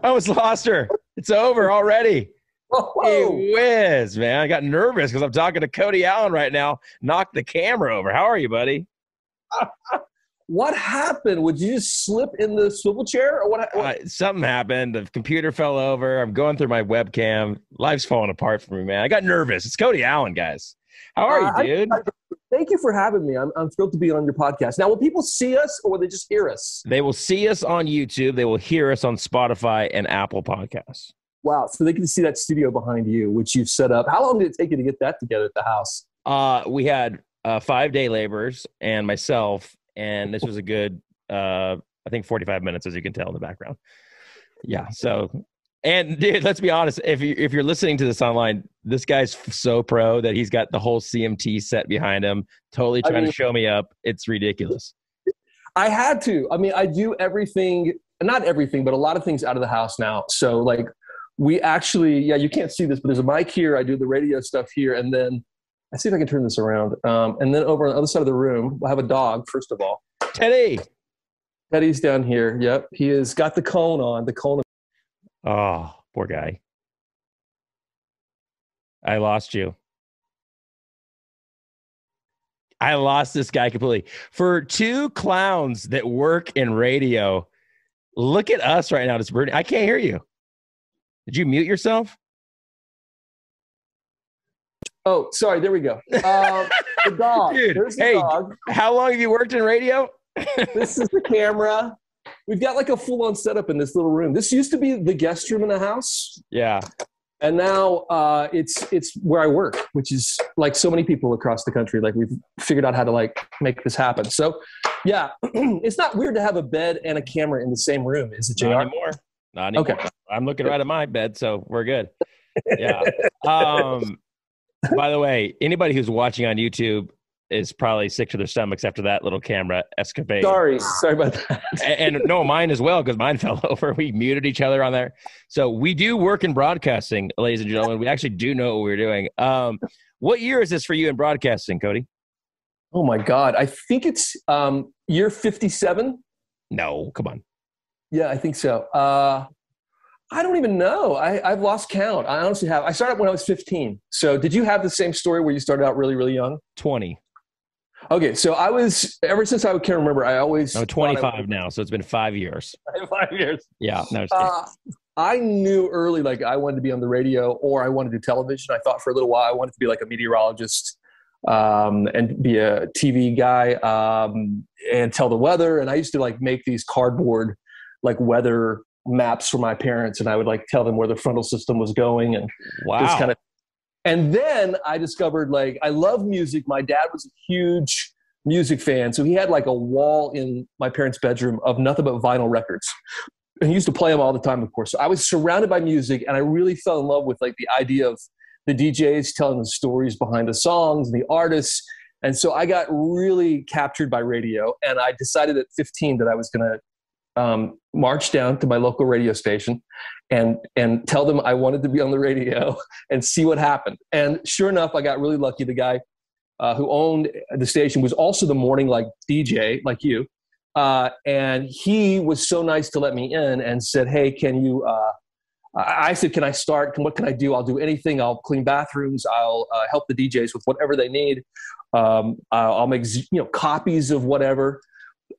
I almost lost her. It's over already. Whoa. Hey, whiz, man. I got nervous because I'm talking to Cody Allen right now. Knocked the camera over. How are you, buddy? What happened? Would you just slip in the swivel chair, or what? Something happened. The computer fell over. I'm going through my webcam. Life's falling apart for me, man. I got nervous. It's Cody Allen, guys. How are you, dude? Thank you for having me. I'm thrilled to be on your podcast. Now, will people see us or will they just hear us? They will see us on YouTube. They will hear us on Spotify and Apple Podcasts. Wow. So they can see that studio behind you, which you've set up. How long did it take you to get that together at the house? We had 5 day laborers and myself, and this was a good, I think 45 minutes, as you can tell in the background. Yeah. So, and dude, let's be honest. If you're listening to this online, this guy's so pro that he's got the whole CMT set behind him, totally trying to show me up. It's ridiculous. I had to. I mean, I do everything, not everything, but a lot of things out of the house now. So like we actually, you can't see this, but there's a mic here. I do the radio stuff here. And then I see if I can turn this around. And then over on the other side of the room, we'll have a dog, first of all. Teddy's down here. Yep. He has got the cone on. Oh, poor guy. I lost you. I lost this guy completely. For two clowns that work in radio, look at us right now. It's burning. I can't hear you. Did you mute yourself? Oh, sorry. There we go. The dog. Dude, there's the dog. How long have you worked in radio? This is the camera. We've got like a full-on setup in this little room. This used to be the guest room in the house. Yeah. And now it's where I work, which is like so many people across the country. Like we've figured out how to like make this happen. So yeah, it's not weird to have a bed and a camera in the same room, is it, JR? Not anymore. Okay. I'm looking right at my bed, so we're good. Yeah. By the way, anybody who's watching on YouTube is probably sick to their stomachs after that little camera escapade. Sorry about that. and no, mine as well, because mine fell over. We muted each other on there. So we do work in broadcasting, ladies and gentlemen. We actually do know what we're doing. What year is this for you in broadcasting, Cody? Oh my God. I think it's year 57. No, come on. Yeah, I think so. I don't even know. I've lost count. I honestly have. I started when I was 15. So did you have the same story where you started out really, really young? 20. Okay, so I was, ever since I can remember, I'm 25 now, so it's been 5 years. 5 years. Yeah. No, I knew early, like, I wanted to be on the radio or I wanted to do television. I thought for a little while I wanted to be like a meteorologist and be a TV guy and tell the weather. And I used to like make these cardboard like weather maps for my parents, and I would like tell them where the frontal system was going and this kind of. And then I discovered, like, I love music. My dad was a huge music fan. So he had like a wall in my parents' bedroom of nothing but vinyl records. And he used to play them all the time, of course. So I was surrounded by music, and I really fell in love with like the idea of the DJs telling the stories behind the songs and the artists. And so I got really captured by radio, and I decided at 15 that I was going to march down to my local radio station and tell them I wanted to be on the radio and see what happened. And sure enough, I got really lucky. The guy who owned the station was also the morning like DJ, like you. And he was so nice to let me in and said, hey, can you, I said, can I start? What can I do? I'll do anything. I'll clean bathrooms. I'll help the DJs with whatever they need. I'll make, copies of whatever.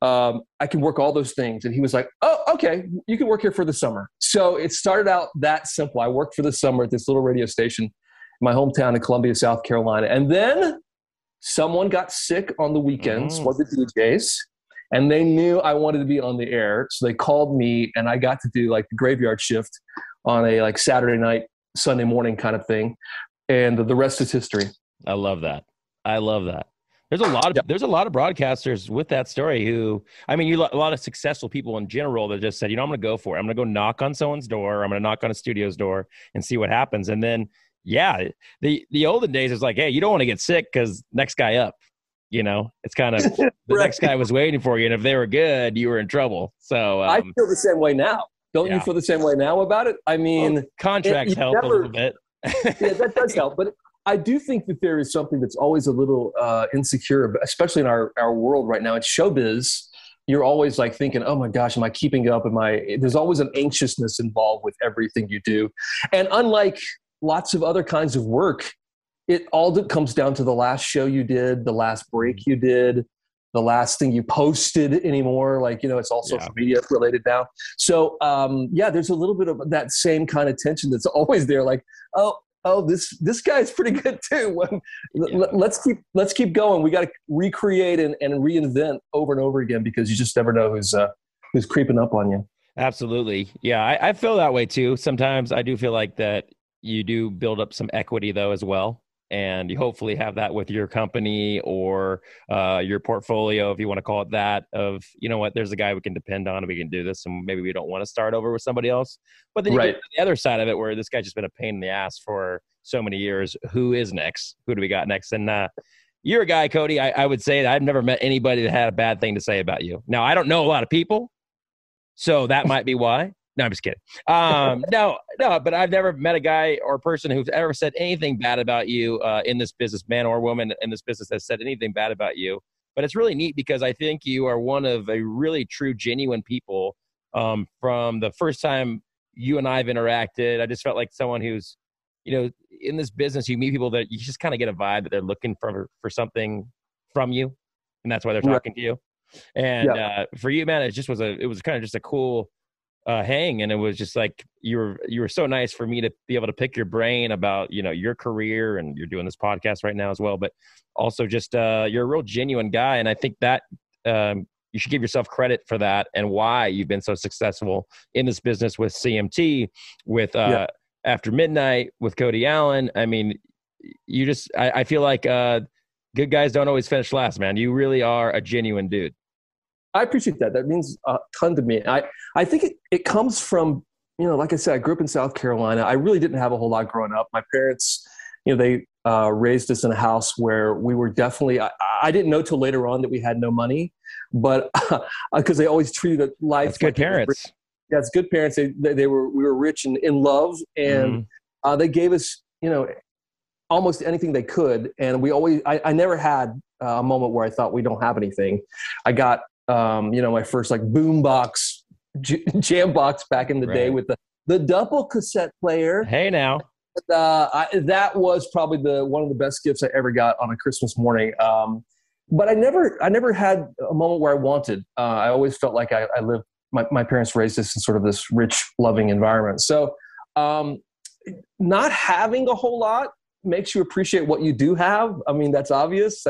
I can work all those things. And he was like, oh, okay, you can work here for the summer. So it started out that simple. I worked for the summer at this little radio station in my hometown in Columbia, South Carolina. And then someone got sick on the weekends, one of the DJs, and they knew I wanted to be on the air. So they called me, and I got to do like the graveyard shift on a like Saturday night, Sunday morning kind of thing. And the rest is history. I love that. There's a lot of broadcasters with that story who, I mean, a lot of successful people in general that just said, I'm going to go for it. I'm going to go knock on someone's door. Or I'm going to knock on a studio's door and see what happens. And then, yeah, the olden days is like, hey, you don't want to get sick because next guy up, it's kind of the Right. next guy was waiting for you. And if they were good, you were in trouble. So I feel the same way now. Don't you feel the same way now about it? I mean, contracts help a little bit. Yeah, that does help. But I do think that there is something that's always a little insecure, especially in our world right now. It's showbiz. you're always like thinking, oh my gosh, am I keeping up? There's always an anxiousness involved with everything you do. And unlike lots of other kinds of work, it all comes down to the last show you did, the last break you did, the last thing you posted anymore. Like, it's all social media related now. So, there's a little bit of that same kind of tension that's always there. Like, this guy's pretty good too. Let's keep going. We got to recreate and reinvent over and over again, because you just never know who's creeping up on you. Absolutely. Yeah. I feel that way too. Sometimes I do feel like that you do build up some equity though, as well. And you hopefully have that with your company or your portfolio, if you want to call it that, of, there's a guy we can depend on and we can do this, and maybe we don't want to start over with somebody else. But then you get to the other side of it, where this guy's just been a pain in the ass for so many years. Who is next? Who do we got next? And you're a guy, Cody, I would say that I've never met anybody that had a bad thing to say about you. Now, I don't know a lot of people, so that might be why. No, I'm just kidding. No, but I've never met a guy or person who's ever said anything bad about you in this business, man or woman in this business, has said anything bad about you. But it's really neat, because I think you are one of a really true, genuine people. From the first time you and I have interacted, I just felt like someone who's, in this business, you meet people that you just kind of get a vibe that they're looking for something from you, and that's why they're talking to you. And for you, man, it was kind of just a cool hang, and it was just like you were so nice for me to be able to pick your brain about your career, and you're doing this podcast right now as well, but also just you're a real genuine guy, and I think that you should give yourself credit for that, and why you've been so successful in this business with CMT, with After Midnight, with Cody Allen. I mean, I feel like good guys don't always finish last, man. You really are a genuine dude. I appreciate that. That means a ton to me. I think it comes from, like I said, I grew up in South Carolina. I really didn't have a whole lot growing up. My parents, they raised us in a house where we were definitely, I didn't know till later on that we had no money, but because they always treated life. That's good parents. Yeah, it's good parents. We were rich and in love, and they gave us, almost anything they could. And I never had a moment where I thought we don't have anything. I got, my first like boombox jam box back in the day with the double cassette player. Hey now. That was probably one of the best gifts I ever got on a Christmas morning. But I never had a moment where I wanted. I always felt like I lived. My parents raised us in sort of this rich, loving environment. So not having a whole lot makes you appreciate what you do have. I mean, that's obvious.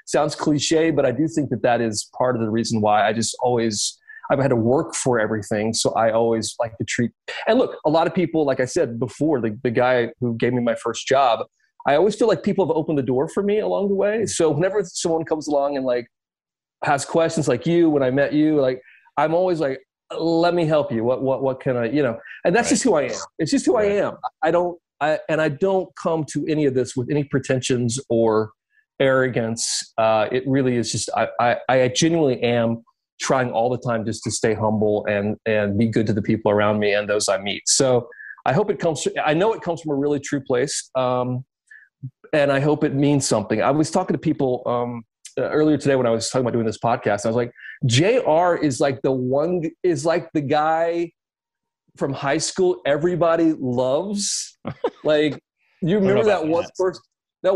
Sounds cliche, but I do think that is part of the reason why I've had to work for everything. So I always like to treat, and look, a lot of people, like I said before, the guy who gave me my first job, I always feel like people have opened the door for me along the way. So whenever someone comes along and like has questions like you, when I met you, like, I'm always like, let me help you. What can I, and that's just who I am. It's just who I am. I don't come to any of this with any pretensions or arrogance. It really is just, I genuinely am trying all the time just to stay humble and be good to the people around me and those I meet. So I hope I know it comes from a really true place. And I hope it means something. I was talking to people earlier today when I was talking about doing this podcast. I was like, JR is like the guy from high school everybody loves. Like, you remember that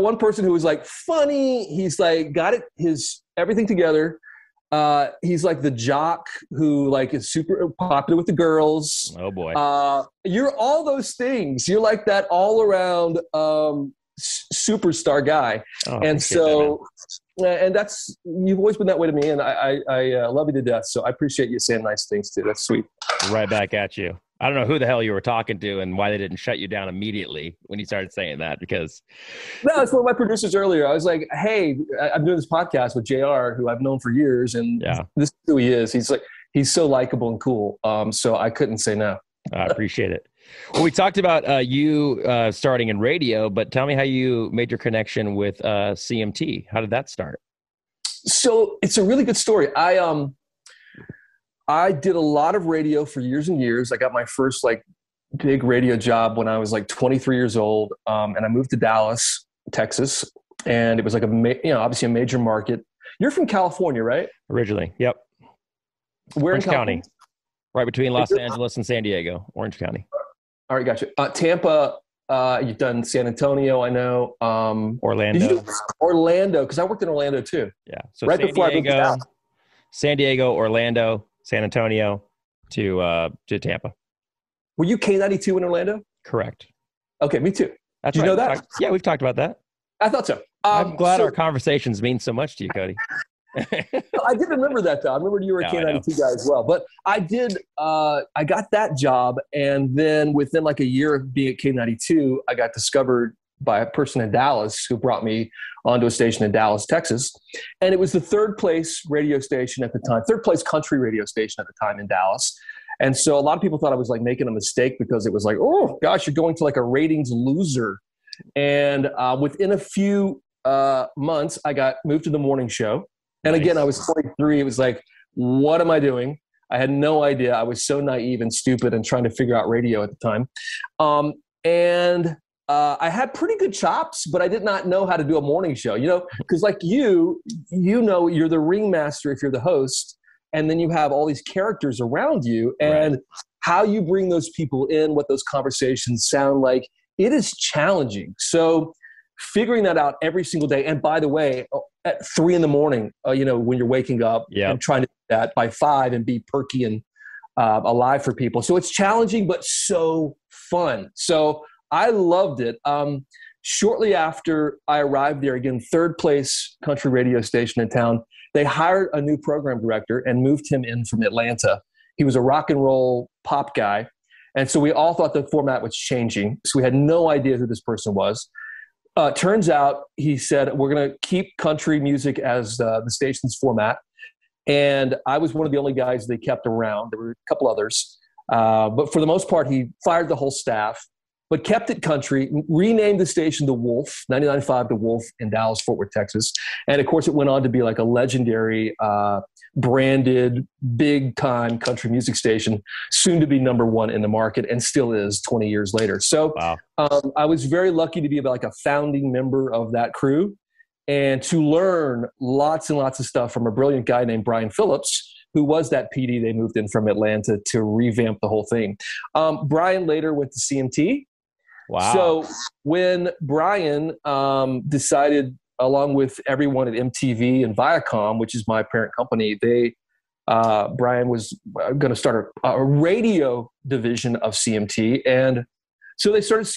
one person who was like funny. He's like got his everything together. He's like the jock who like is super popular with the girls. Oh boy. You're all those things. You're like that all around superstar guy. Oh, and so, and you've always been that way to me, and I love you to death. So I appreciate you saying nice things too. That's sweet. Right back at you. I don't know who the hell you were talking to and why they didn't shut you down immediately when you started saying that, because... No, it's one of my producers earlier. I was like, hey, I'm doing this podcast with JR, who I've known for years, and this is who he is. He's so likable and cool. So I couldn't say no. I appreciate it. Well, we talked about you starting in radio, but tell me how you made your connection with CMT. How did that start? So it's a really good story. I did a lot of radio for years and years. I got my first like big radio job when I was like 23 years old. And I moved to Dallas, Texas. And it was like obviously a major market. You're from California, right? Originally. Yep. Where in Orange County, California? right between Los Angeles and San Diego, Orange County. All right, gotcha. Tampa, you've done San Antonio, I know. Did you Orlando. do Orlando? Because I worked in Orlando too. Yeah. So Right before I moved to Dallas. San Diego, Orlando, San Antonio to Tampa. Were you K92 in Orlando? Correct. Okay, me too. That's Did right. you know that? Yeah, we've talked about that. I thought so. I'm glad our conversations mean so much to you, Cody. I did remember that though. I remember you were a K92 guy as well. But I did. I got that job, and then within like a year of being at K92, I got discovered by a person in Dallas who brought me onto a station in Dallas, Texas, and it was the third place radio station at the time, third place country radio station at the time in Dallas. And so a lot of people thought I was like making a mistake because it was like, oh gosh, you're going to like a ratings loser. And within a few months, I got moved to the morning show. And Nice. again, I was 23. It was like, what am I doing? I had no idea. I was so naive and stupid and trying to figure out radio at the time. I had pretty good chops, but I did not know how to do a morning show, you know, because like you know, you're the ringmaster if you're the host, and then you have all these characters around you, and how you bring those people in, what those conversations sound like, it is challenging. So figuring that out every single day. And by the way, at 3 a.m, you know, when you're waking up and trying to do that by 5 and be perky and alive for people. So it's challenging, but so fun. So I loved it. Shortly after I arrived there, again, third place country radio station in town, they hired a new program director and moved him in from Atlanta. He was a rock and roll pop guy. And so we all thought the format was changing. So we had no idea who this person was. Turns out he said, we're going to keep country music as the station's format. And I was one of the only guys they kept around. There were a couple others. But for the most part, he fired the whole staff, but kept it country, renamed the station The Wolf, 99.5 The Wolf in Dallas, Fort Worth, Texas. And of course, it went on to be like a legendary branded, big-time country music station, soon to be number one in the market, and still is 20 years later. So I was very lucky to be like a founding member of that crew and to learn lots and lots of stuff from a brilliant guy named Brian Phillips, who was that PD they moved in from Atlanta to revamp the whole thing. Brian later went to CMT. Wow. So when Brian decided, along with everyone at MTV and Viacom, which is my parent company, Brian was going to start a radio division of CMT. And so they started,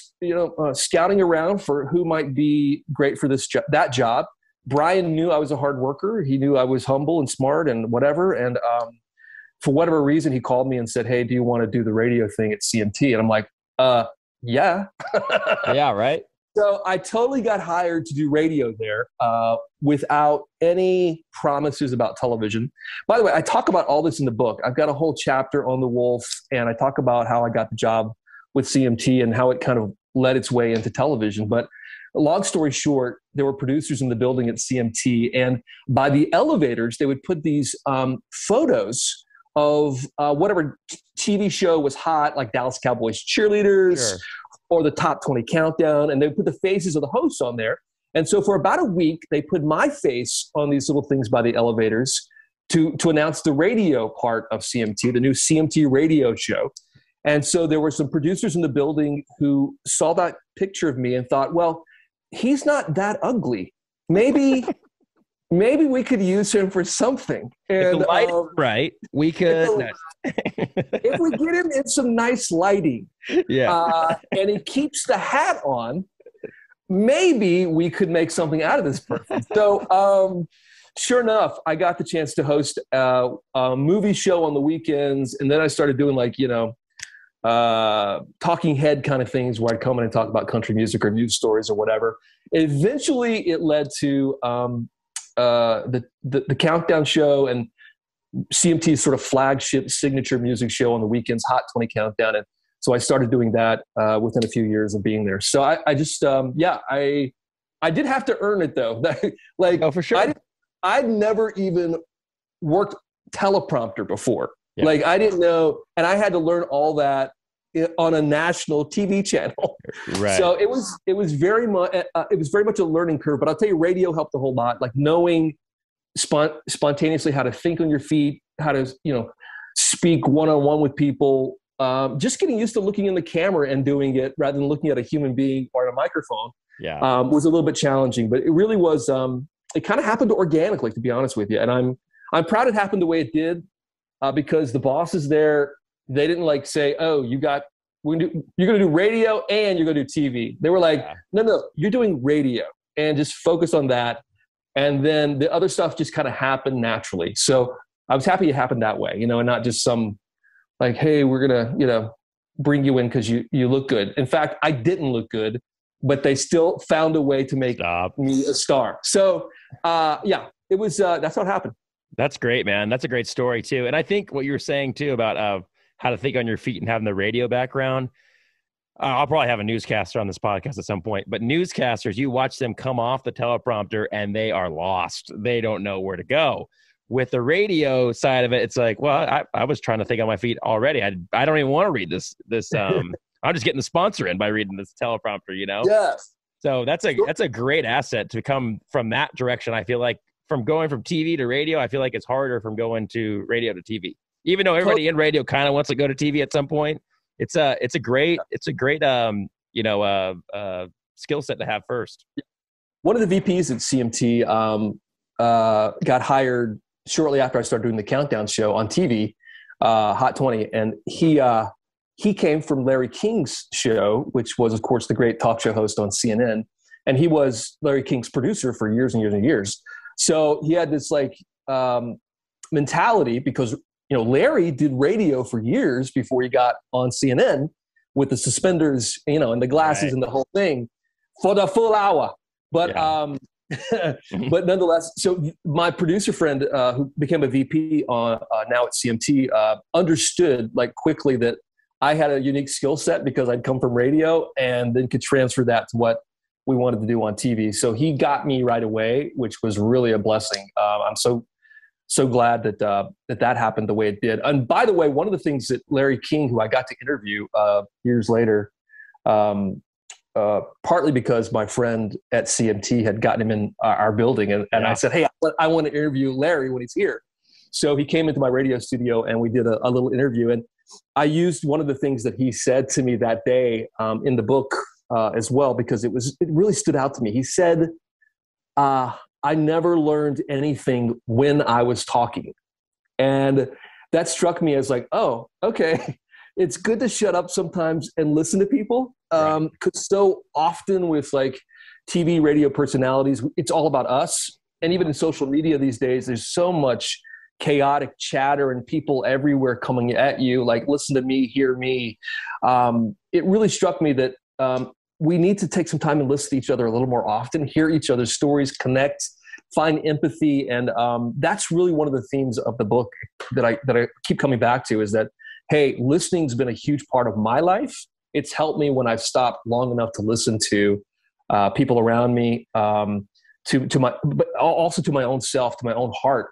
scouting around for who might be great for that job. Brian knew I was a hard worker. He knew I was humble and smart and whatever. And for whatever reason, he called me and said, hey, do you want to do the radio thing at CMT? And I'm like, yeah. Yeah, right. So I totally got hired to do radio there without any promises about television. By the way, I talk about all this in the book. I've got a whole chapter on The Wolf, and I talk about how I got the job with CMT and how it kind of led its way into television. But long story short, there were producers in the building at CMT, and by the elevators, they would put these photos of whatever TV show was hot, like Dallas Cowboys cheerleaders, or the top 20 countdown, and they put the faces of the hosts on there. And so for about a week, they put my face on these little things by the elevators to announce the radio part of CMT, the new CMT radio show. And so there were some producers in the building who saw that picture of me and thought, well, he's not that ugly. Maybe we could use him for something. And right, we could. If we get him in some nice lighting, and he keeps the hat on, maybe we could make something out of this person. So, sure enough, I got the chance to host a movie show on the weekends, and then I started doing talking head kind of things where I'd come in and talk about country music or news stories or whatever. Eventually, it led to the Countdown Show and CMT's sort of flagship signature music show on the weekends, Hot 20 Countdown. And so I started doing that within a few years of being there. So I just, I did have to earn it though. Oh, for sure. I'd never even worked teleprompter before. Yeah. Like I didn't know, and I had to learn all that on a national TV channel. Right. So it was very much a learning curve. But I'll tell you, radio helped a whole lot. Like knowing spontaneously how to think on your feet, speak one-on-one with people. Just getting used to looking in the camera and doing it rather than looking at a human being or a microphone was a little bit challenging. But it really was. It kind of happened organically, to be honest with you. And I'm proud it happened the way it did because the bosses there, they didn't like say, "Oh, you're going to do radio and you're going to do TV." They were like, "No, you're doing radio and just focus on that." And then the other stuff just kind of happened naturally. So I was happy it happened that way, and not just some like, "Hey, we're going to, bring you in because you look good." In fact, I didn't look good, but they still found a way to make me a star. So it was, that's how it happened. That's great, man. That's a great story too. And I think what you were saying too about how to think on your feet and having the radio background, I'll probably have a newscaster on this podcast at some point, but newscasters, you watch them come off the teleprompter and they are lost. They don't know where to go. With the radio side of it, it's like, well, I was trying to think on my feet already. I don't even want to read this. I'm just getting the sponsor in by reading this teleprompter, Yes. So that's a great asset to come from that direction. I feel like from going from TV to radio, I feel like it's harder from going to radio to TV. Even though everybody in radio kind of wants to go to TV at some point, it's a great skill set to have first. One of the VPs at CMT got hired shortly after I started doing the Countdown show on TV, Hot 20, and he came from Larry King's show, which was, of course, the great talk show host on CNN, and he was Larry King's producer for years and years and years. So he had this mentality because Larry did radio for years before he got on CNN with the suspenders, and the glasses and the whole thing for the full hour. But but nonetheless, so my producer friend who became a VP on now at CMT understood quickly that I had a unique skill set because I'd come from radio and then could transfer that to what we wanted to do on TV. So he got me right away, which was really a blessing. I'm so glad that happened the way it did. And by the way, one of the things that Larry King, who I got to interview years later, partly because my friend at CMT had gotten him in our building, and I said, "Hey, I want to interview Larry when he's here." So he came into my radio studio and we did a little interview. And I used one of the things that he said to me that day in the book as well, because it really stood out to me. He said, "I never learned anything when I was talking." And that struck me as like, oh, okay. It's good to shut up sometimes and listen to people. Because so often with TV, radio personalities, it's all about us. And even in social media these days, there's so much chaotic chatter and people everywhere coming at you, like, listen to me, hear me. It really struck me that we need to take some time and listen to each other a little more often, hear each other's stories, connect, find empathy. And that's really one of the themes of the book that I keep coming back to, is that, hey, listening's been a huge part of my life. It's helped me when I've stopped long enough to listen to people around me, but also to my own self, to my own heart,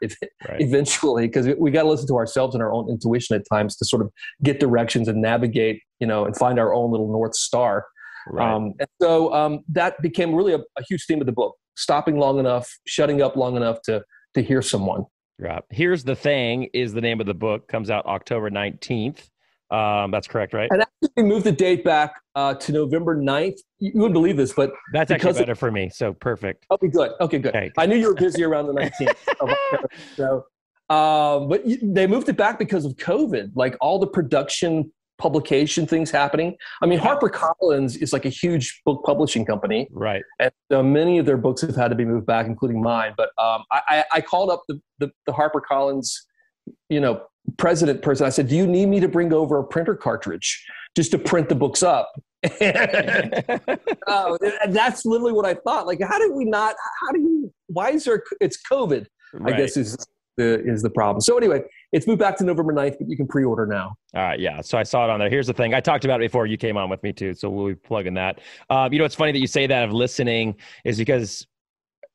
eventually, because we got to listen to ourselves and our own intuition at times to sort of get directions and navigate, and find our own little North Star. Right. And so that became really a huge theme of the book: stopping long enough, shutting up long enough to hear someone. Right. Here's the Thing is the name of the book. Comes out October 19th. That's correct, right? And actually, we moved the date back to November 9th. You wouldn't believe this, but that's actually better for me. So perfect. Okay, good. Okay. I knew you were busy around the 19th. Of October, so, but they moved it back because of COVID, like all the production publication things happening. I mean, HarperCollins is like a huge book publishing company. Right. And many of their books have had to be moved back, including mine. But I called up the HarperCollins, president person. I said, "Do you need me to bring over a printer cartridge just to print the books up?" And that's literally what I thought. Like, why is there, it's COVID, right. I guess is the problem. So anyway, it's moved back to November 9th, but you can pre-order now. All right. Yeah. So I saw it on there. Here's the thing. I talked about it before you came on with me too. So we'll be plugging that. It's funny that you say that of listening, is because,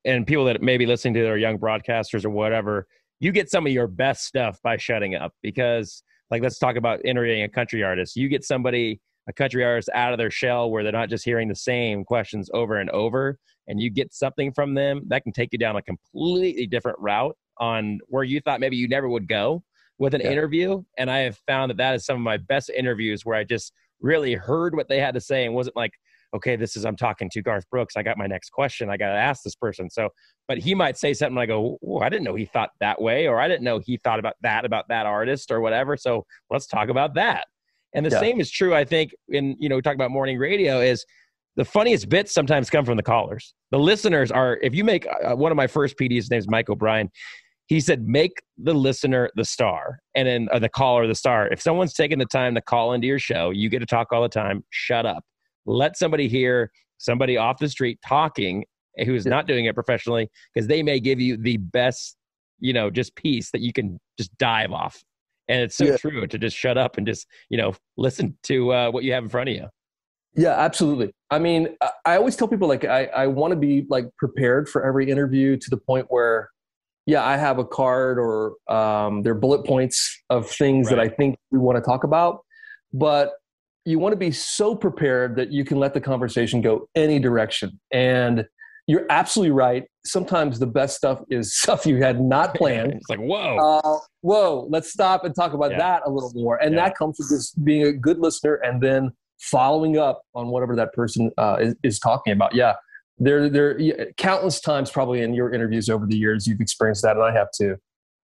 and people that may be listening to their young broadcasters or whatever, you get some of your best stuff by shutting up, because let's talk about interviewing a country artist. You get a country artist out of their shell where they're not just hearing the same questions over and over, and you get something from them that can take you down a completely different route on where you thought maybe you never would go. with an interview. And I have found that that is some of my best interviews where I just really heard what they had to say and wasn't like, okay, I'm talking to Garth Brooks. I got my next question. I got to ask this person. So, but he might say something like, oh, I didn't know he thought that way, or I didn't know he thought about that artist or whatever. So let's talk about that. And the same is true, I think, in, we talk about morning radio, is the funniest bits sometimes come from the callers. The listeners are, if you make one of my first PDs, his name is Mike O'Brien. He said, make the listener the star, and then the caller the star. If someone's taking the time to call into your show, you get to talk all the time. Shut up. Let somebody hear somebody off the street talking who is not doing it professionally, because they may give you the best, just piece that you can just dive off. And it's so true to just shut up and just, listen to what you have in front of you. Yeah, absolutely. I mean, I always tell people, like, I want to be like prepared for every interview to the point where, I have a card or there are bullet points of things that I think we want to talk about, but you want to be so prepared that you can let the conversation go any direction. And you're absolutely right. Sometimes the best stuff is stuff you had not planned. It's like, whoa, let's stop and talk about that a little more. And that comes from just being a good listener and then following up on whatever that person is talking about. Yeah. There countless times probably in your interviews over the years, you've experienced that, and I have too.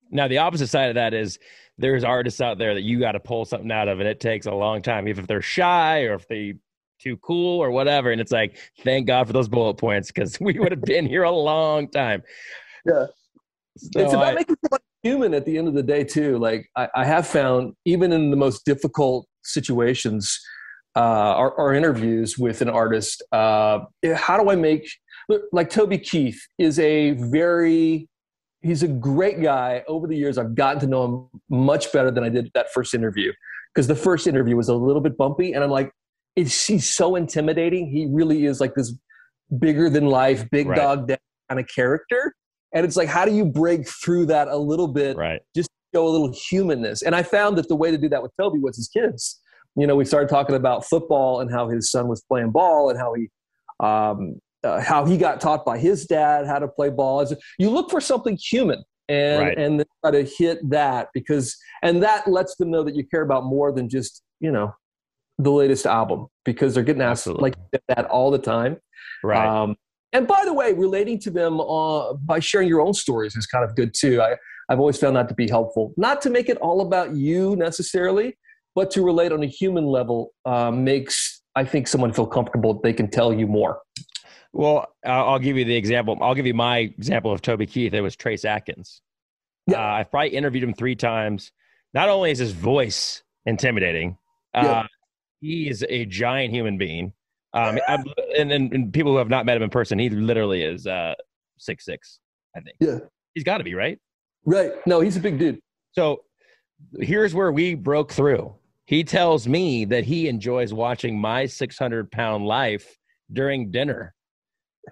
Now, the opposite side of that is there's artists out there that you got to pull something out of, and it takes a long time, even if they're shy or if they too cool or whatever. And it's like, thank God for those bullet points, because we would have been here a long time. Yeah. So it's about making someone human at the end of the day too. Like I have found, even in the most difficult situations, our interviews with an artist, how do I make, like Toby Keith is he's a great guy. Over the years, I've gotten to know him much better than I did that first interview, because the first interview was a little bit bumpy, and I'm like, he's so intimidating. He really is like this bigger than life, big dog kind of character. And it's like, how do you break through that a little bit? Just show a little humanness. And I found that the way to do that with Toby was his kids. We started talking about football and how his son was playing ball and how he got taught by his dad how to play ball. You look for something human and then try to hit that, and that lets them know that you care about more than just, the latest album, because they're getting asked like that all the time. And by the way, relating to them by sharing your own stories is kind of good too. I've always found that to be helpful. Not to make it all about you necessarily, but to relate on a human level makes, I think, someone feel comfortable that they can tell you more. Well, I'll give you the example. I'll give you my example of Toby Keith. It was Trace Atkins. I've probably interviewed him 3 times. Not only is his voice intimidating, he is a giant human being. And people who have not met him in person, he literally is 6'6", I think. Yeah. He's got to be, right? Right. No, he's a big dude. So here's where we broke through. He tells me that he enjoys watching my 600-pound life during dinner.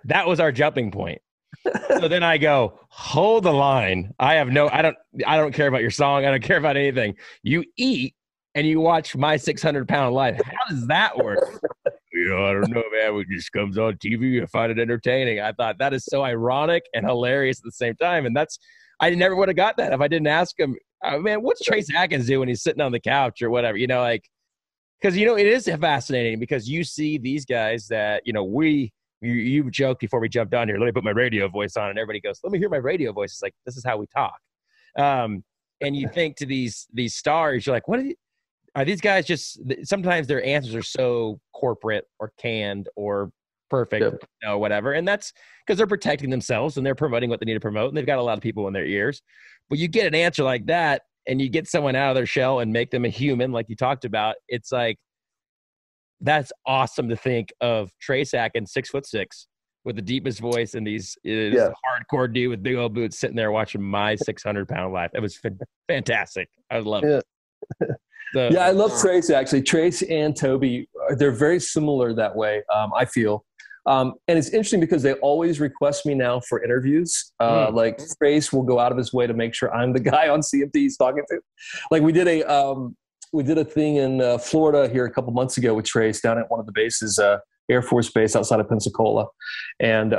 That was our jumping point. So then I go, hold the line. I don't care about your song. I don't care about anything. You eat and you watch my 600-pound life. How does that work? I don't know, man. It just comes on TV. I find it entertaining. I thought that is so ironic and hilarious at the same time. And I never would have got that if I didn't ask him, man, what's Trace Atkins do when he's sitting on the couch or whatever? Because, it is fascinating, because you see these guys that, you joked before we jumped on here, let me put my radio voice on, and everybody goes, let me hear my radio voice. It's like, this is how we talk. And you think to these stars, you're like, are these guys just, sometimes their answers are so corporate or canned or perfect, whatever. And that's because they're protecting themselves and they're promoting what they need to promote. And they've got a lot of people in their ears. But you get an answer like that and you get someone out of their shell and make them a human, like you talked about. It's like, that's awesome to think of Trace Atkins, 6'6", with the deepest voice, and these hardcore dude with big old boots sitting there watching my 600-pound life. It was fantastic. I love it. I love Trace, actually. Trace and Toby, they're very similar that way, I feel. And it's interesting because they always request me now for interviews. Like Trace will go out of his way to make sure I'm the guy on CMT he's talking to. Like we did a thing in Florida here a couple months ago with Trace down at one of the bases, Air Force Base outside of Pensacola. And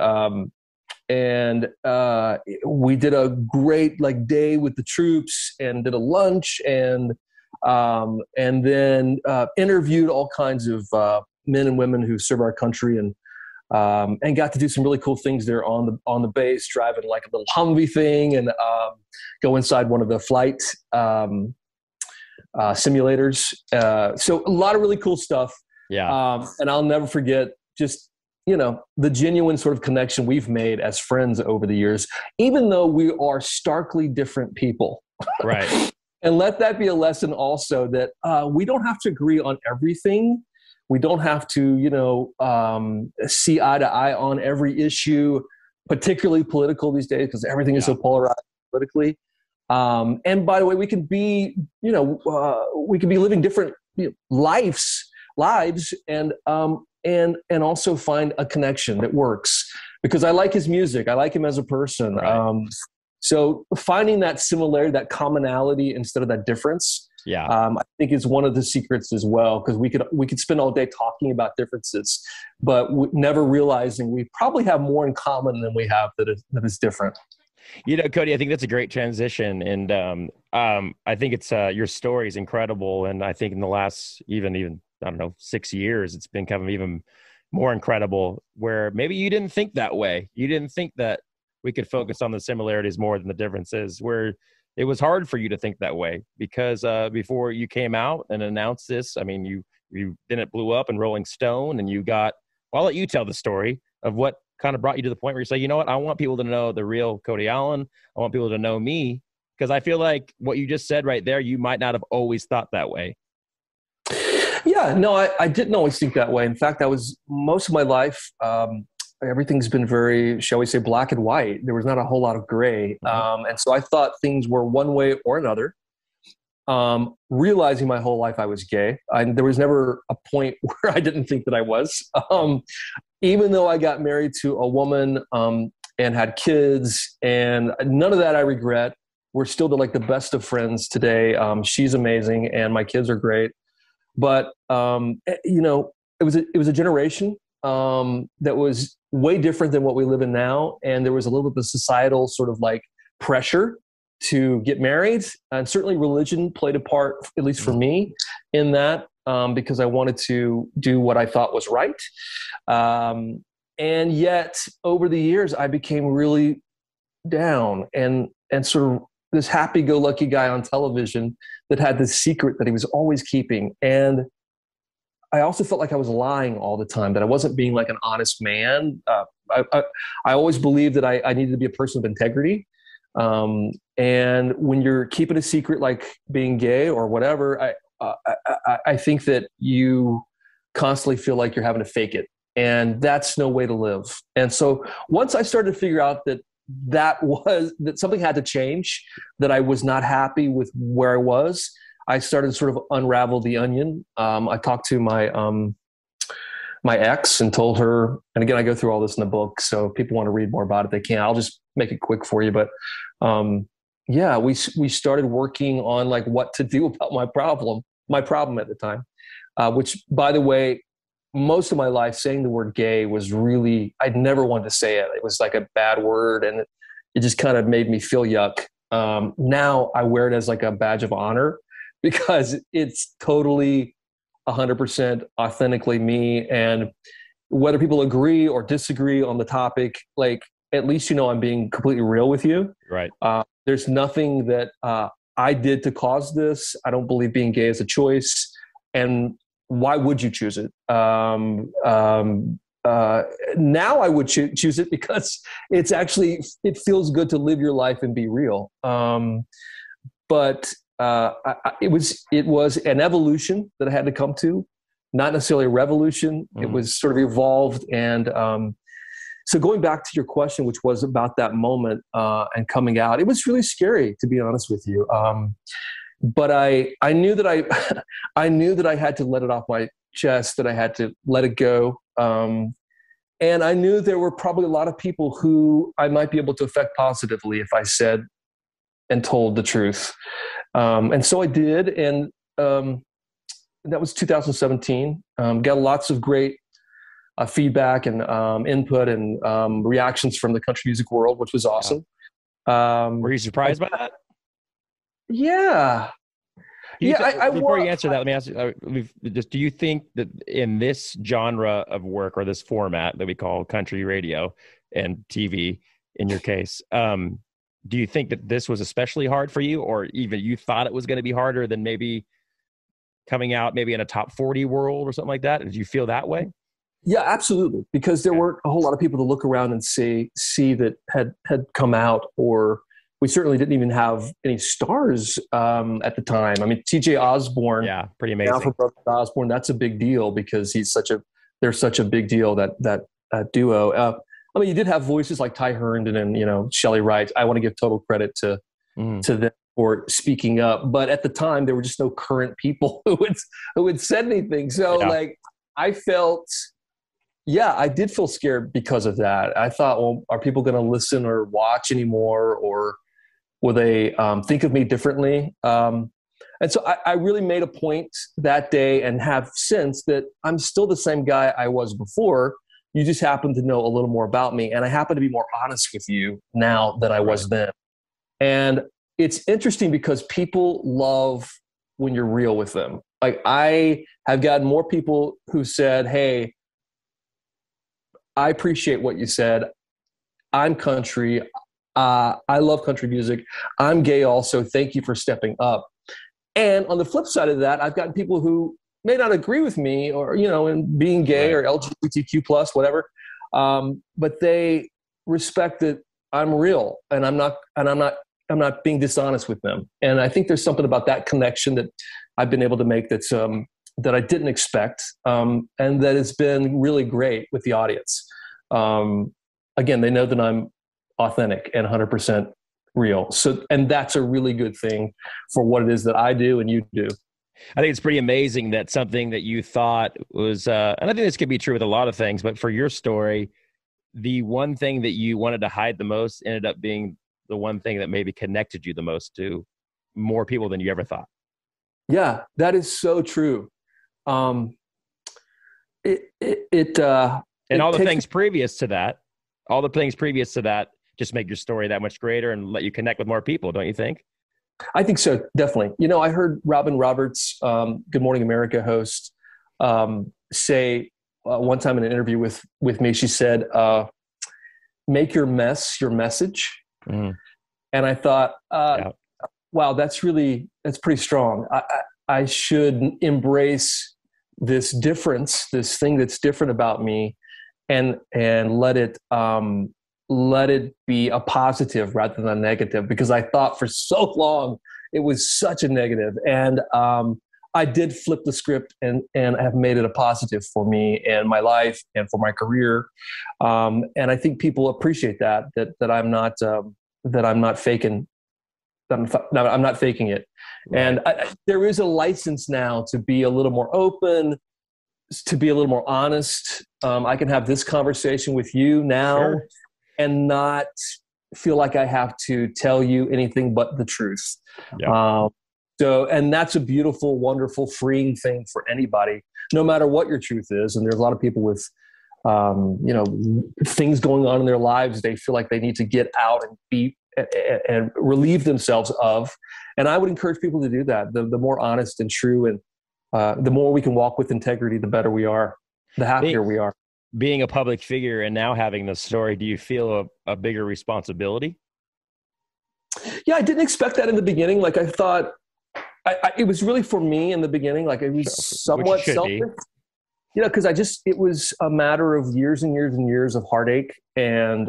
and we did a great like day with the troops and did a lunch and then interviewed all kinds of men and women who serve our country and got to do some really cool things there on the base, driving like a little Humvee thing and go inside one of the flight simulators. So a lot of really cool stuff. Yeah. And I'll never forget just, the genuine sort of connection we've made as friends over the years, even though we are starkly different people. Right. And let that be a lesson also that we don't have to agree on everything. We don't have to, see eye to eye on every issue, particularly political these days, because everything is so polarized politically. And by the way, we can be, living different lives and also find a connection that works, because I like his music. I like him as a person. Right. So finding that similarity, that commonality instead of that difference, I think is one of the secrets as well, because we could spend all day talking about differences, but never realizing we probably have more in common than we have that is different. Cody, I think that's a great transition. And I think it's your story is incredible. And I think in the last even, I don't know, 6 years, it's been kind of even more incredible, where maybe you didn't think that way. You didn't think that we could focus on the similarities more than the differences, where it was hard for you to think that way because before you came out and announced this, I mean, then it blew up in Rolling Stone and well, I'll let you tell the story of what kind of brought you to the point where you say, you know what, I want people to know the real Cody Allen. I want people to know me, because I feel like what you just said right there, you might not have always thought that way. Yeah, no, I didn't always think that way. In fact, I was most of my life, everything's been very, shall we say, black and white. There was not a whole lot of gray. Mm-hmm. And so I thought things were one way or another. Realizing my whole life I was gay. There was never a point where I didn't think that I was. Even though I got married to a woman and had kids, and none of that I regret. We're still the best of friends today. She's amazing and my kids are great. But, it was a generation that was way different than what we live in now. And there was a little bit of societal sort of pressure to get married. And certainly religion played a part, at least for me, in that, because I wanted to do what I thought was right. And yet over the years, I became really down and sort of this happy-go-lucky guy on television that had this secret that he was always keeping. And I also felt like I was lying all the time, that I wasn't being like an honest man. I always believed that I needed to be a person of integrity. And when you're keeping a secret, like being gay or whatever, I think that you constantly feel like you're having to fake it. And that's no way to live. And so once I started to figure out that something had to change, that I was not happy with where I was, I started to sort of unravel the onion. I talked to my ex and told her, and again, I go through all this in the book, so if people want to read more about it, they can. I'll just make it quick for you. But we started working on what to do about my problem at the time, which, by the way, most of my life saying the word gay was really, I'd never wanted to say it. It was like a bad word, and it just kind of made me feel yuck. Now I wear it as a badge of honor, because it's totally 100% authentically me. And whether people agree or disagree on the topic, at least, I'm being completely real with you. Right. There's nothing that I did to cause this. I don't believe being gay is a choice. And why would you choose it? Now I would choose it because it feels good to live your life and be real. But it was an evolution that I had to come to, not necessarily a revolution. It was sort of evolved. And so going back to your question, which was about that moment and coming out, it was really scary, to be honest with you. But I knew that I knew that I had to let it off my chest, that I had to let it go. And I knew there were probably a lot of people who I might be able to affect positively if I said and told the truth. And so I did. And that was 2017. Got lots of great feedback and input and reactions from the country music world, which was awesome. Were you surprised by that? Yeah. Before you answer that, let me ask you, do you think that in this genre of work or this format that we call country radio and TV, in your case, do you think that this was especially hard for you, or even you thought it was going to be harder than maybe coming out maybe in a top 40 world or something like that? Did you feel that way? Yeah, absolutely. Because there weren't a whole lot of people to look around and see that had come out, or we certainly didn't even have any stars at the time. I mean, TJ Osborne. Yeah, pretty amazing. Now for Brothers Osborne, that's a big deal because they're such a big deal, that duo. I mean, you did have voices like Ty Herndon and, Shelley Wright. I want to give total credit to them for speaking up. But at the time, there were just no current people who had said anything. So I felt, I did feel scared because of that. I thought, well, are people going to listen or watch anymore, or will they think of me differently? And so I really made a point that day, and have since, that I'm still the same guy I was before. You just happen to know a little more about me, and I happen to be more honest with you now than I was then. And it's interesting because people love when you're real with them. Like, I have gotten more people who said, hey, I appreciate what you said. I'm country. I love country music. I'm gay also. Thank you for stepping up. And on the flip side of that, I've gotten people who may not agree with me, or, in being gay or LGBTQ plus, whatever. But they respect that I'm real, and I'm not being dishonest with them. And I think there's something about that connection that I've been able to make that's that I didn't expect, and that has been really great with the audience. Again, they know that I'm authentic and 100% real. So, and that's a really good thing for what it is that I do and you do. I think it's pretty amazing that something that you thought was, and I think this could be true with a lot of things, but for your story, the one thing that you wanted to hide the most ended up being the one thing that maybe connected you the most to more people than you ever thought. Yeah, that is so true. And all the things previous to that just make your story that much greater and let you connect with more people, don't you think? I think so, definitely. I heard Robin Roberts, Good Morning America host, say one time in an interview with me, she said, make your mess your message. Mm. And I thought, wow, that's pretty strong. I should embrace this difference, this thing that's different about me, and let it be a positive rather than a negative, because I thought for so long it was such a negative. And I did flip the script and have made it a positive for me and my life and for my career. And I think people appreciate that I'm not faking. I'm not faking it. Right. And there is a license now to be a little more open, to be a little more honest. I can have this conversation with you now. Sure. And not feel like I have to tell you anything but the truth. Yeah. And that's a beautiful, wonderful, freeing thing for anybody, no matter what your truth is. And there's a lot of people with, things going on in their lives they feel like they need to get out and be and relieve themselves of. And I would encourage people to do that. The more honest and true, and the more we can walk with integrity, the better we are, the happier we are. Being a public figure and now having this story, do you feel a bigger responsibility? Yeah, I didn't expect that in the beginning. Like, I thought it was really for me in the beginning. Like, it was somewhat selfish, because it was a matter of years and years and years of heartache and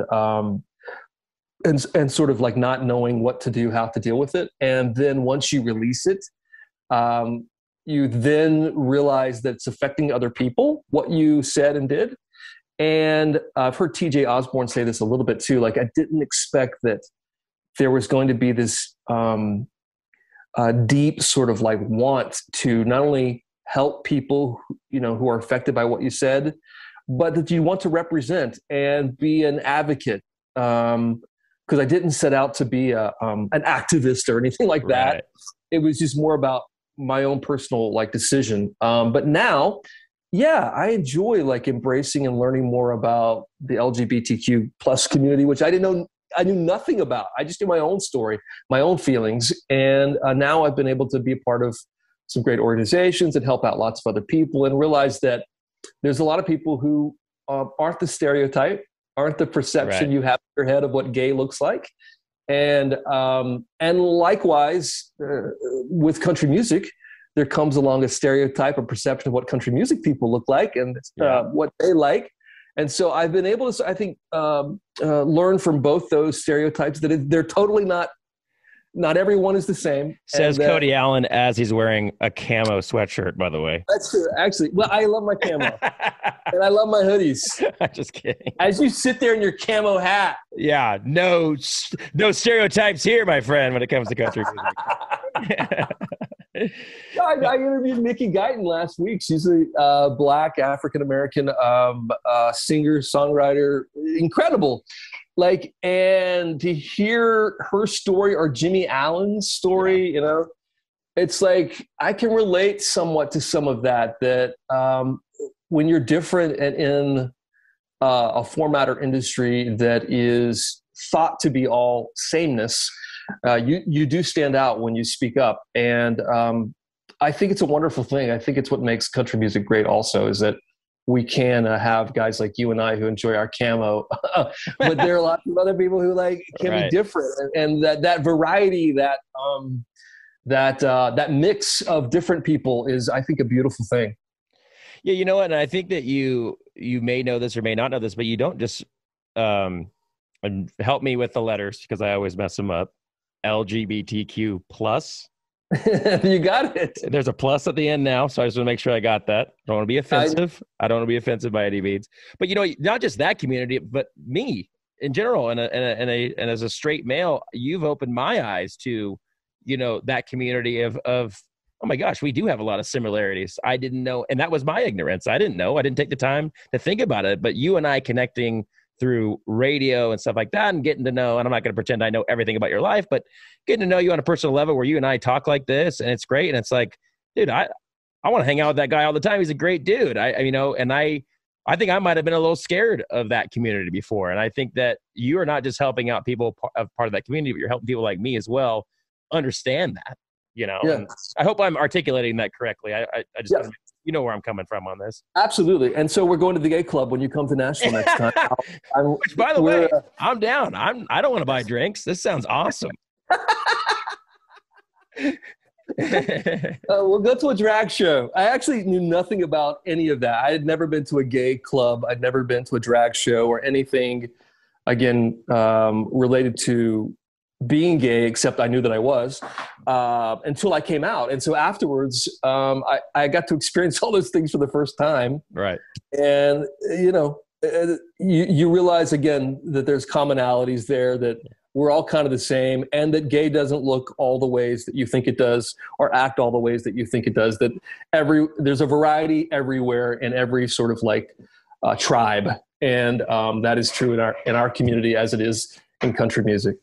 sort of like not knowing what to do, how to deal with it. And then once you release it, you then realize that it's affecting other people, what you said and did. And I've heard TJ Osborne say this a little bit too. Like, I didn't expect that there was going to be this deep sort of like want to not only help people, who are affected by what you said, but that you want to represent and be an advocate. Because I didn't set out to be an activist or anything like that. It was just more about my own personal decision. But now, yeah, I enjoy like embracing and learning more about the LGBTQ plus community, which I didn't know. I knew nothing about. I just knew my own story, my own feelings, and now I've been able to be a part of some great organizations and help out lots of other people, and realize that there's a lot of people who aren't the stereotype, aren't the perception Right. you have in your head of what gay looks like, and likewise with country music, there comes along a stereotype, a perception of what country music people look like and what they like. And so I've been able to, I think, learn from both those stereotypes that they're totally not everyone is the same. Says Cody Allen as he's wearing a camo sweatshirt, by the way. That's true. Actually, well, I love my camo and I love my hoodies. I'm just kidding. As you sit there in your camo hat. Yeah, no stereotypes here, my friend, when it comes to country music. I interviewed Mickey Guyton last week. She's a Black African-American singer, songwriter, incredible. Like, and to hear her story or Jimmy Allen's story, you know, it's like I can relate somewhat to some of that when you're different and in a format or industry that is thought to be all sameness, you do stand out when you speak up. And I think it's a wonderful thing. I think it's what makes country music great also, is that we can have guys like you and I who enjoy our camo, but there are lots of other people who can be different. And that variety, that mix of different people is, I think, a beautiful thing. Yeah, you know what? And I think that you may know this or may not know this, but you don't just help me with the letters because I always mess them up. LGBTQ plus. You got it. There's a plus at the end now, so I just want to make sure I got that. I don't want to be offensive. I don't want to be offensive by any means. But you know, not just that community, but me in general, and as a straight male, you've opened my eyes to, you know, that community of oh my gosh, we do have a lot of similarities. I didn't know, and that was my ignorance. I didn't know. I didn't take the time to think about it. But you and I connecting through radio and stuff like that, and getting to know, and I'm not going to pretend I know everything about your life, but getting to know you on a personal level where you and I talk like this, and it's great. And it's like, dude, I want to hang out with that guy all the time. He's a great dude. I think I might've been a little scared of that community before. And I think that you are not just helping out people of part of that community, but you're helping people like me as well understand that, you know. Yeah. I hope I'm articulating that correctly. I just, you know where I'm coming from on this. Absolutely. And so we're going to the gay club when you come to Nashville next time. Which, by the way, I'm down. I don't want to buy drinks. This sounds awesome. We'll go to a drag show. I actually knew nothing about any of that. I had never been to a gay club. I'd never been to a drag show or anything, again, related to being gay, except I knew that I was, until I came out. And so afterwards, I got to experience all those things for the first time. Right. And, you know, you realize, again, that there's commonalities there, that we're all kind of the same, and that gay doesn't look all the ways that you think it does or act all the ways that you think it does, that there's a variety everywhere in every sort of tribe. And that is true in our community as it is in country music.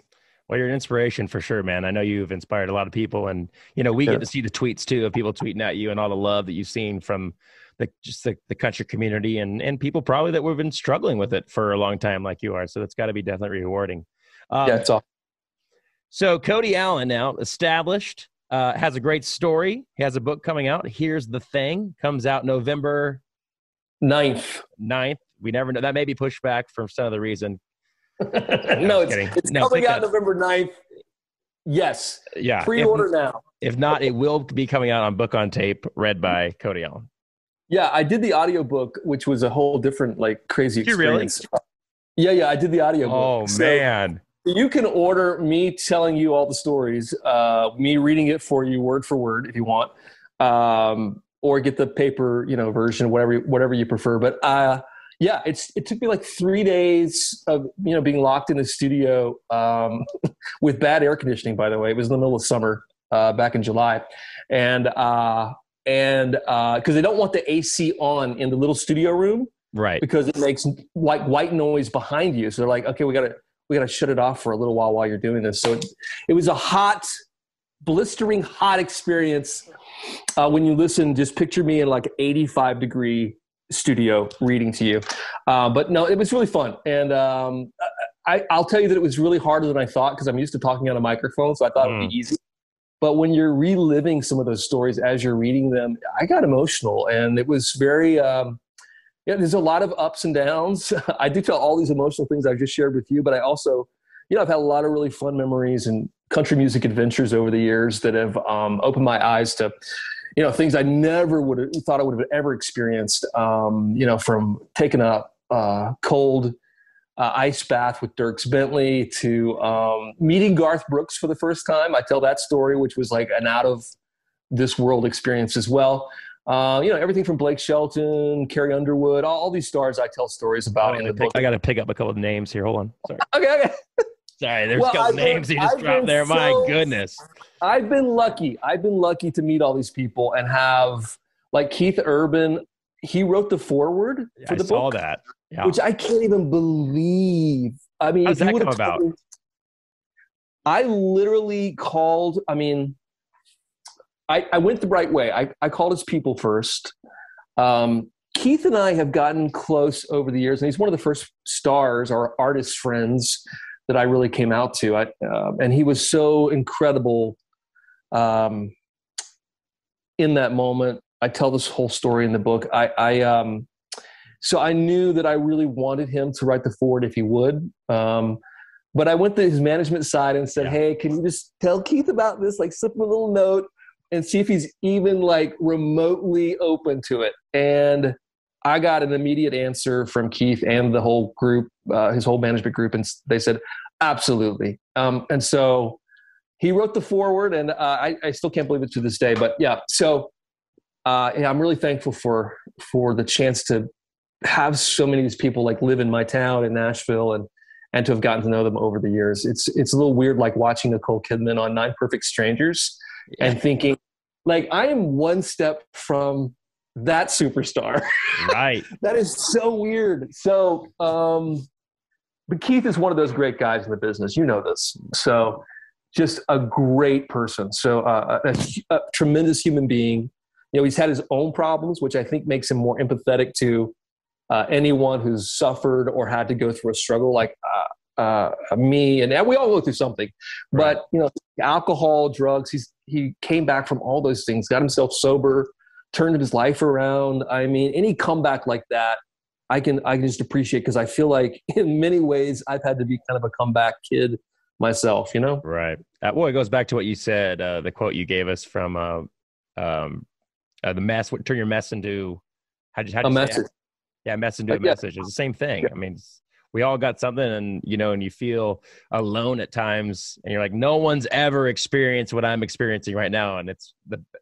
Well, you're an inspiration for sure, man. I know you've inspired a lot of people, and you know we get to see the tweets too of people tweeting at you and all the love that you've seen from the country community and people probably that we've been struggling with it for a long time, like you are. So that's got to be definitely rewarding. Yeah, it's awesome. So Cody Allen, now established, has a great story. He has a book coming out. Here's the Thing, comes out November 9th. We never know. That may be pushed back for some other reason. No, it's coming out November 9th. Yes. Yeah. Pre-order now. If not, it will be coming out on Book on Tape, read by Cody Allen. Yeah, I did the audiobook, which was a whole different, crazy experience. Did you really? Yeah, I did the audiobook. Oh, man. You can order me telling you all the stories, me reading it for you word for word if you want, or get the paper, version, whatever you prefer. But yeah, it took me 3 days of being locked in the studio with bad air conditioning. By the way, it was in the middle of summer back in July, and because they don't want the AC on in the little studio room, right? Because it makes white noise behind you. So they're like, okay, we gotta shut it off for a little while you're doing this. So it was a blistering hot experience. when you listen, just picture me in like 85-degree studio reading to you. But no, it was really fun. And I'll tell you that it was really harder than I thought because I'm used to talking on a microphone, so I thought it would be easy. But when you're reliving some of those stories as you're reading them, I got emotional, and it was very there's a lot of ups and downs. I do tell all these emotional things I've just shared with you, but I also, I've had a lot of really fun memories and country music adventures over the years that have opened my eyes to, things I never would have thought I would have ever experienced, from taking a cold ice bath with Dierks Bentley to meeting Garth Brooks for the first time. I tell that story, which was like an out of this world experience as well. Everything from Blake Shelton, Carrie Underwood, all these stars I tell stories about in the book. I got to pick up a couple of names here. Hold on. Sorry. Okay. Sorry, there's a couple of names you just dropped there. My goodness. I've been lucky. To meet all these people and have, like, Keith Urban. He wrote the foreword for the book. I saw that. Yeah. Which I can't even believe. I mean, how's that come about? I literally called. I mean, I went the right way. I called his people first. Keith and I have gotten close over the years, and he's one of the first stars or artist friends that I really came out to. And he was so incredible in that moment. I tell this whole story in the book. So I knew that I really wanted him to write the foreword if he would. But I went to his management side and said, hey, can you just tell Keith about this? Like, slip him a little note and see if he's even like remotely open to it. And I got an immediate answer from Keith and the whole group, his whole management group. And they said, absolutely. And so he wrote the foreword, and I still can't believe it to this day, but yeah. So I'm really thankful for the chance to have so many of these people like live in my town in Nashville and to have gotten to know them over the years. It's a little weird, like watching Nicole Kidman on 9 Perfect Strangers and thinking like, I am one step from that superstar. Right. That is so weird. So, but Keith is one of those great guys in the business. You know this. So just a great person. So a tremendous human being. He's had his own problems, which I think makes him more empathetic to anyone who's suffered or had to go through a struggle like me. And we all go through something. Right. But, alcohol, drugs, he came back from all those things, got himself sober, turned his life around. I mean, any comeback like that, I can just appreciate, because I feel like in many ways I've had to be kind of a comeback kid myself, Right. Well, it goes back to what you said, the quote you gave us from the mess. Turn your mess into a message. Yeah, mess into a message. It's the same thing. Yeah. I mean, we all got something, and and you feel alone at times, and you're like, no one's ever experienced what I'm experiencing right now. And it's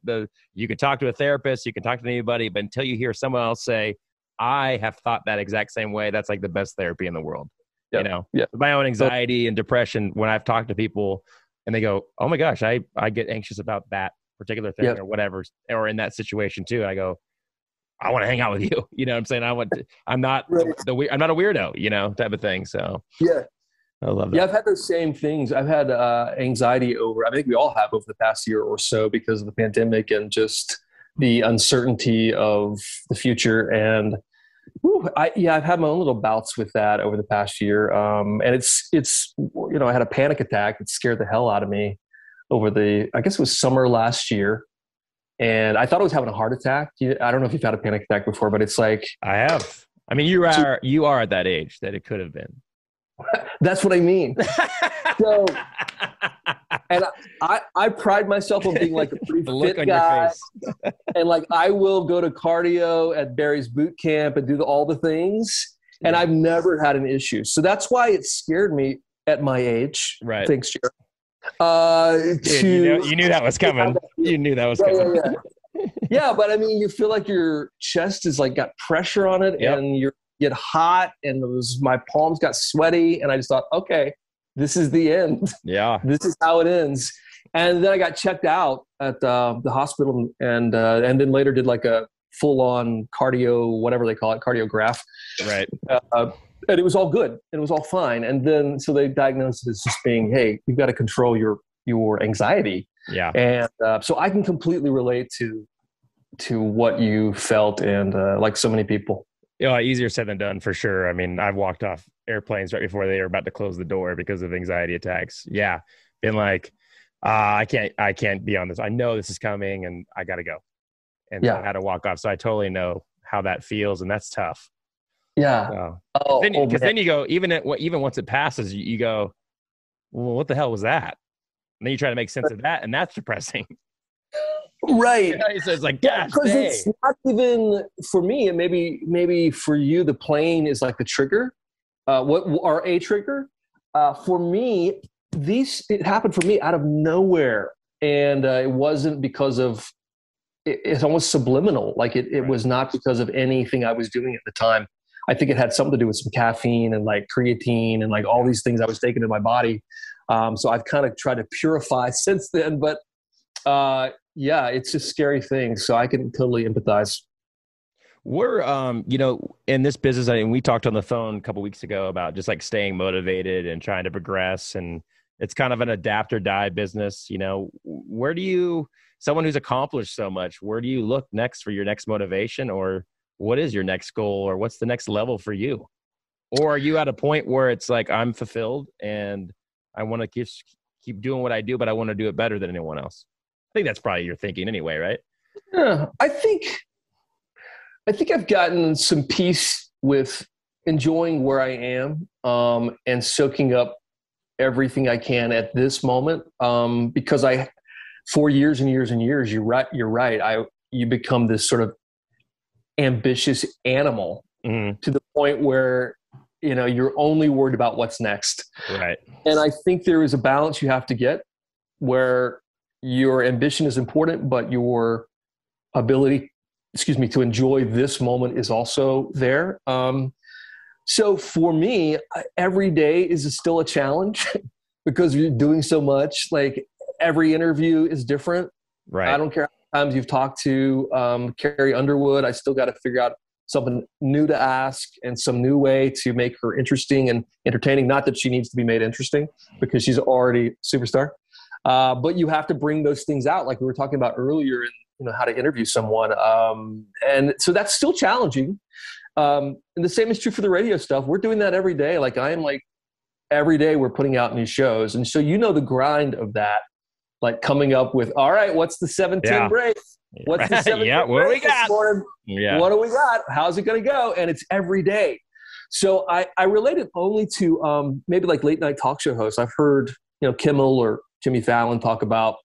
the you can talk to a therapist, you can talk to anybody, but until you hear someone else say, I have thought that exact same way, that's like the best therapy in the world. Yep. My own anxiety and depression, when I've talked to people and they go, oh my gosh, I get anxious about that particular thing or whatever, or in that situation too. I go, I want to hang out with you. You know what I'm saying? I'm not I'm not a weirdo, type of thing. So yeah, I love that. Yeah, I've had those same things. I've had anxiety I think we all have over the past year or so because of the pandemic and just the uncertainty of the future. And I've had my own little bouts with that over the past year. And it's I had a panic attack that scared the hell out of me over I guess it was summer last year. And I thought I was having a heart attack. I don't know if you've had a panic attack before, but it's like, I have. I mean, you are at that age that it could have been. That's what I mean. So, and I pride myself on being like a pretty fit guy. And like, I will go to cardio at Barry's boot camp and do all the things. And I've never had an issue. So that's why it scared me at my age. Right. Thanks, Jared. You knew that was coming. You knew that was coming. Yeah, but I mean, you feel like your chest is like got pressure on it, and you get hot, and my palms got sweaty, and I just thought, okay, this is the end. Yeah, this is how it ends. And then I got checked out at the hospital, and then later did like a full-on cardio, whatever they call it, cardiograph. Right. And it was all good, and it was all fine. And then so they diagnosed it as just being, hey, you've got to control your your anxiety. Yeah. And so I can completely relate to what you felt, and like so many people. Yeah, easier said than done for sure. I mean, I've walked off airplanes right before they were about to close the door because of anxiety attacks. Yeah, been like, I can't be on this. I know this is coming, and I got to go. And so I Yeah. had to walk off. So I totally know how that feels, and that's tough. Yeah. So, Oh, because man. then you go, even once it passes, you go, well, what the hell was that? And then you try to make sense of that, and that's depressing. Right. So it's like, Yeah, gosh, because it's not even for me, and maybe for you, the plane is like the trigger. What or a trigger? For me, it happened for me out of nowhere, and it wasn't because of. It's almost subliminal. Like it Right. was not because of anything I was doing at the time. I think it had something to do with some caffeine and like creatine and like all these things I was taking in my body. So I've kind of tried to purify since then, but yeah, it's a scary thing. So I can totally empathize. We're, in this business, I mean, we talked on the phone a couple weeks ago about just like staying motivated and trying to progress. And it's kind of an adapt or die business. Where do you, someone who's accomplished so much, where do you look next for your next motivation, or what is your next goal, or what's the next level for you? Or are you at a point where it's like, I'm fulfilled and I want to keep doing what I do, but I want to do it better than anyone else? I think that's probably your thinking anyway, right? Yeah, I think I've gotten some peace with enjoying where I am, and soaking up everything I can at this moment. Because for years and years and years, you're right. You become this sort of ambitious animal Mm-hmm. to the point where you're only worried about what's next. Right. And I think there is a balance you have to get where your ambition is important, but your ability, to enjoy this moment is also there. So for me, every day is still a challenge because you're doing so much. Like every interview is different. Right. I don't care how many times you've talked to Carrie Underwood. I still got to figure out something new to ask and some new way to make her interesting and entertaining. Not that she needs to be made interesting because she's already a superstar. But you have to bring those things out, like we were talking about earlier, and how to interview someone. And so that's still challenging. And the same is true for the radio stuff. We're doing that every day. Like I am like every day we're putting out new shows. And so the grind of that, like coming up with, all right, what's the 7-10 break? What's the 7-10 yeah, what do we got? Yeah. What do we got? How's it going to go? And it's every day. So I relate it only to maybe like late night talk show hosts. I've heard Kimmel or Jimmy Fallon talk about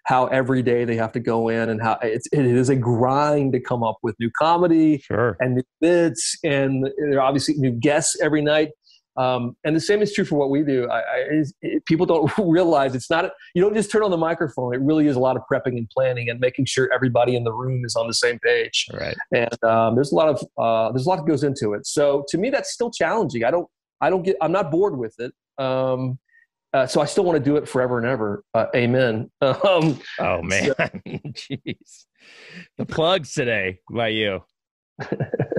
how every day they have to go in and how it is a grind to come up with new comedy and new bits, and there are obviously new guests every night. And the same is true for what we do. People don't realize it's not, you don't just turn on the microphone. It really is a lot of prepping and planning and making sure everybody in the room is on the same page. Right. And there's a lot that goes into it. So to me, that's still challenging. I'm not bored with it. So I still want to do it forever and ever. Amen. Oh man. So. Jeez. The plugs today by you.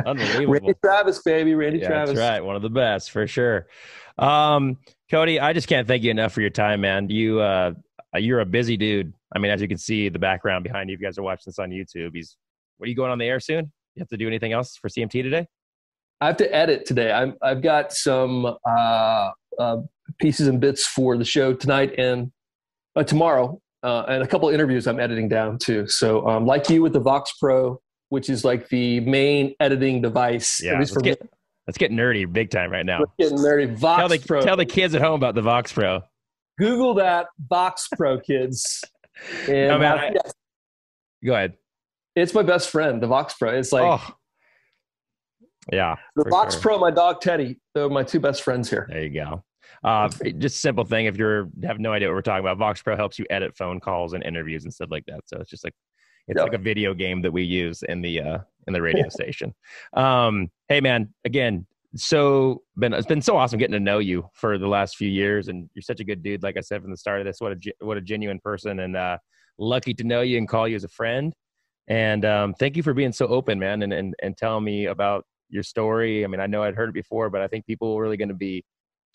Unbelievable. Randy Travis, baby. Randy Travis. That's right. One of the best for sure. Cody, I just can't thank you enough for your time, man. You're a busy dude. I mean, as you can see the background behind you, if you guys are watching this on YouTube, are you going on the air soon? You have to do anything else for CMT today? I have to edit today. I've got some pieces and bits for the show tonight and tomorrow, and a couple of interviews I'm editing down too. So like you with the Vox Pro, which is like the main editing device. Yeah, let's get nerdy big time right now. Let's get nerdy. Vox Pro. Tell the kids at home about the Vox Pro. Google that Vox Pro, kids. And no, man, go ahead. It's my best friend, the Vox Pro. It's like, yeah, the Vox Pro, my dog Teddy. They're my two best friends here. There you go. Just a simple thing. If you have no idea what we're talking about, Vox Pro helps you edit phone calls and interviews and stuff like that. So it's just like, like a video game that we use in the radio station. Hey man, again, it's been so awesome getting to know you for the last few years, and you're such a good dude. Like I said from the start of this, what a genuine person, and lucky to know you and call you as a friend. And thank you for being so open, man, and telling me about your story. I mean, I know I'd heard it before, but I think people are really going to be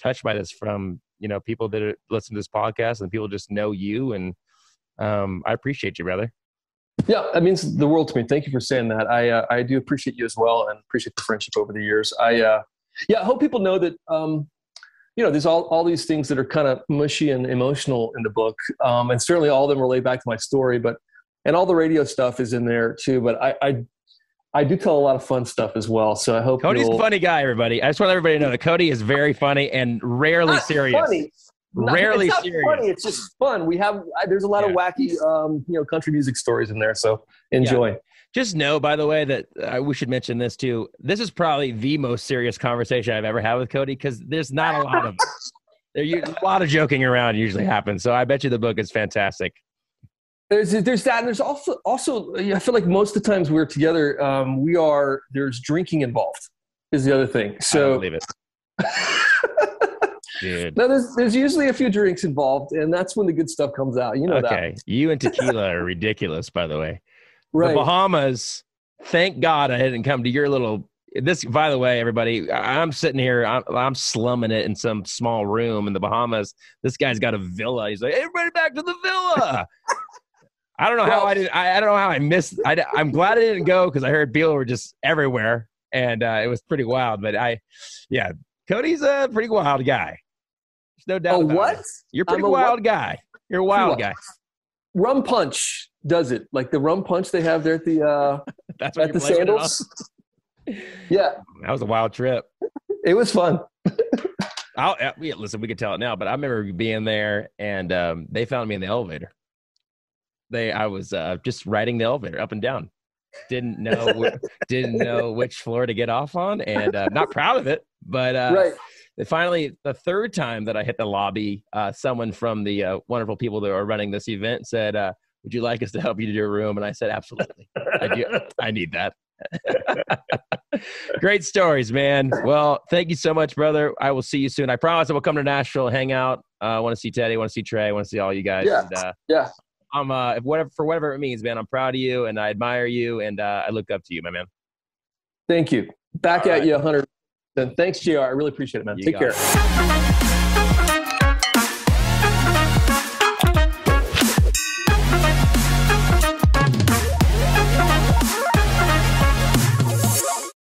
touched by this from people that listen to this podcast and people just know you. And I appreciate you, brother. Yeah, that means the world to me. Thank you for saying that. I do appreciate you as well, and appreciate the friendship over the years. I hope people know that there's all these things that are kind of mushy and emotional in the book, and certainly all of them relate back to my story. And all the radio stuff is in there too. But I do tell a lot of fun stuff as well. So I hope Cody's a funny guy, everybody. I just want everybody to know that Cody is very funny and rarely serious. Funny. Rarely it's not serious. Funny. It's just fun. There's a lot of wacky, country music stories in there. So enjoy. Yeah. Just know, by the way, that we should mention this too. This is probably the most serious conversation I've ever had with Cody, because there's not a lot of a lot of joking around usually happens. So I bet you the book is fantastic. There's that, and there's also I feel like most of the times we're together, there's drinking involved is the other thing. So I don't believe it. Dude. No, there's usually a few drinks involved, and that's when the good stuff comes out. You know that. Okay, you and tequila are ridiculous, by the way. Right. The Bahamas, thank God I didn't come to your little – this. By the way, everybody, I'm sitting here, I'm slumming it in some small room in the Bahamas. This guy's got a villa. He's like, everybody back to the villa. I don't know how I don't know how I missed – I'm glad I didn't go, because I heard people were just everywhere, and it was pretty wild. But Cody's a pretty wild guy. There's no doubt about what? it. You're a pretty wild guy. You're a wild guy. Rum Punch does it. Like the Rum Punch they have there at the That's at the Sandals. Yeah. That was a wild trip. It was fun. Listen, we could tell it now, but I remember being there, and they found me in the elevator. I was just riding the elevator up and down. Didn't know which floor to get off on, and not proud of it, but right. Finally, the third time that I hit the lobby, someone from the wonderful people that are running this event said, would you like us to help you to your room? And I said, absolutely. I need that. Great stories, man. Well, thank you so much, brother. I will see you soon. I promise I will come to Nashville, hang out. I want to see Teddy, I want to see Trey, I want to see all you guys. Yeah. And, I'm for whatever it means, man. I'm proud of you, and I admire you, and I look up to you, my man. Thank you. Back all at right. You 100. Thanks, JR. I really appreciate it, man. Take care.